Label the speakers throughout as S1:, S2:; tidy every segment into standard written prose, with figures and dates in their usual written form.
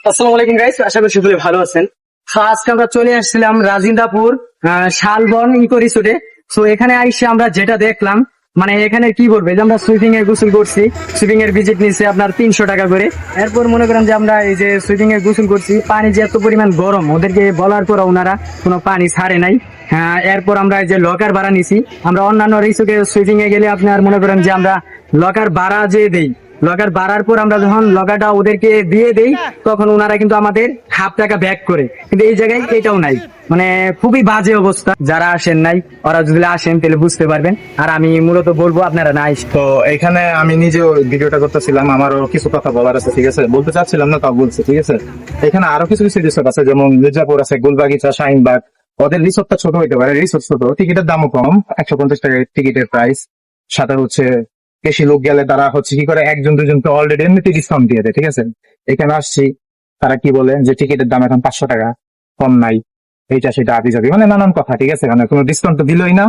S1: আসসালামু আলাইকুম গাইস, আশা করি সকলে ভালো আছেন। তো আজকে আমরা চলে আসছিলাম রাজিন্দাপুর শালবন ইকো রিসোর্টে। তো এখানে আইসে আমরা যেটা দেখলাম, মানে এখানে কি বলবো, যে আমরা সুইমিং এ গোসল করছি, সুইমিং এর ভিজিট নিচ্ছে আপনার 300 টাকা করে। এরপর মনে করেন যে আমরা এই যে সুইমিং এ গোসল করছি, পানি যে এত পরিমাণ গরম, ওদেরকে বলার পর ওনারা কোনো পানি ছাড়ে নাই। হ্যাঁ, এরপর আমরা এই যে লকার ভাড়া নিছি। আমরা অন্যান্য রিসোর্টে সুইমিং এ গেলে আপনার মনে করেন যে আমরা লকার ভাড়া যে দেই, লকার বাড়ার পর আমরা যখন লকারটা ওদেরকে দিয়ে দেই, তখন ওনারা কিন্তু আমাদের হাফ টাকা ব্যাক করে। কিন্তু এই জায়গায় এটাও নাই, মানে খুবই বাজে অবস্থা। যারা আসেন নাই, ওরা যদি আসেন তাহলে বুঝতে পারবেন। আর আমি মূলত বলবো আপনারা নাই।
S2: তো এখানে আমি নিজেও ভিডিওটা করতেছিলাম, আমারও কিছু কথা বলার আছে, ঠিক আছে, বলতে চাচ্ছিলাম না তাও বলছি, ঠিক আছে। এখানে আরো কিছু কিছু রিসোর্ট আছে, যেমন মির্জাপুর আছে, গুলবাগিচা, শাহিনবাগ। ওদের রিসোর্টটা ছোট হইতে পারে, রিসোর্ট ছোট, টিকিটের দামও কম, 150 টাকা টিকিটের প্রাইস। সাথে হচ্ছে বেশি লোক গেলে তারা হচ্ছে কি করে, একজন দুজনকে অলরেডি এমনিতে ডিসকাউন্ট দিয়ে দেয়, ঠিক আছে। এখানে আসছি, তারা কি বলে যে টিকিটের দাম এখন 500 টাকা, কম নাই, এইটা সেটা আবি যাবি, মানে নানান কথা, ঠিক আছে। মানে কোনো ডিসকাউন্ট তো দিলই না।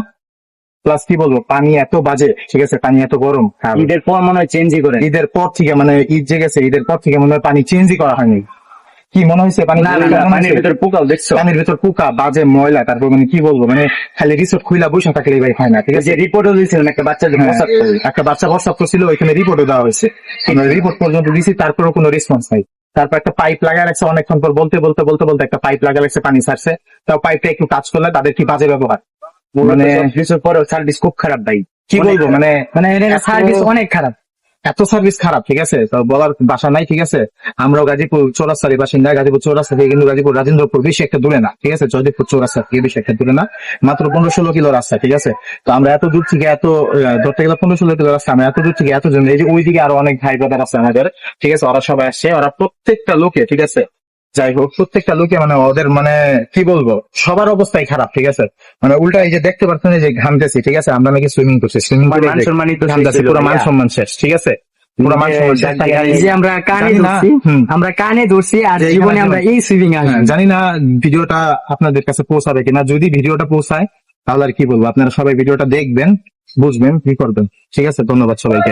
S2: প্লাস কি বলবো, পানি এত বাজে, ঠিক আছে, পানি এত গরম।
S1: ঈদের পর মনে হয় চেঞ্জই করে।
S2: ঈদের পর থেকে, মানে ঈদ যে গেছে, ঈদের পর থেকে মনে হয় পানি চেঞ্জই করা হয়নি। কি মনে হয়েছে পানি?
S1: না না না, পানির ভিতর পোকাও দেখছো?
S2: পানির ভিতর পোকা, বাজে, ময়লা, তারপর মানে কি বলবো, মানে খালি রিসোর্ট খুইলা বসে থাকলেই ভাই হয় না, ঠিক আছে।
S1: যে রিপোর্টও দিয়েছিলেন একটা বাচ্চা যে
S2: হ্যাঁ,
S1: প্রসাব করে।
S2: একটা বাচ্চা প্রস্রাব ছিল, ওইখানে রিপোর্টও দেওয়া হয়েছে, রিপোর্ট পর্যন্ত দিছি, তারপরেও কোনো রেসপন্স নাই। তারপর একটা পাইপ লাগা রাখছে, অনেকক্ষণ পর বলতে বলতে বলতে বলতে একটা পাইপ লাগা রাখছে, পানি ছাড়ছে। তাও পাইপটা একটু কাজ করলে তাদের কি বাজে ব্যবহার,
S1: মানে কিছুর পরে সার্ভিস খুব খারাপ ভাই।
S2: কি বলবো, মানে
S1: মানে সার্ভিস অনেক খারাপ।
S2: এত সার্ভিস খারাপ, ঠিক আছে, তো বলার ভাষা নাই, ঠিক আছে। আমরাও গাজীপুর চৌরাস্তার বাসিন্দা, গাজীপুর চৌরাস্তা থেকে কিন্তু গাজীপুর রাজেন্দ্রপুর বেশি একটা দূরে না, ঠিক আছে, জয়দেবপুর চৌরাস্তা থেকে বেশি একটা দূরে না, মাত্র 15-16 কিলো রাস্তা, ঠিক আছে। তো আমরা এত দূর থেকে ধরতে গেলে 15-16 কিলো রাস্তা, আমরা এত দূর থেকে এত জন, এই যে ওইদিকে আরো অনেক ভাই ব্রাদার আছে আমাদের, ঠিক আছে, ওরা সবাই আসছে, ওরা প্রত্যেকটা লোকে, ঠিক আছে, যাই হোক, প্রত্যেকটা লোকে মানে ওদের মানে কি বলবো, সবার অবস্থাই খারাপ, ঠিক আছে। মানে উল্টা এই যে দেখতে পাচ্ছেন, এই যে ঘামতেছি, ঠিক আছে, আমরা নাকি সুইমিং করছি, সুইমিং করে
S1: মান সম্মানিত
S2: ঘামতেছি, পুরো মান সম্মান শেষ, ঠিক আছে, পুরো মান সম্মান শেষ।
S1: এই যে আমরা কানে
S2: জানি না,
S1: ধরছি, আমরা কানে ধরছি, আর
S2: যে
S1: জীবনে
S2: এখানে
S1: আমরা এই সুইমিং আসি।
S2: জানি না ভিডিওটা আপনাদের কাছে পৌঁছাবে কিনা। যদি ভিডিওটা পৌঁছায় তাহলে আর কি বলবো, আপনারা সবাই ভিডিওটা দেখবেন, বুঝবেন, কি করবেন, ঠিক আছে। ধন্যবাদ সবাইকে।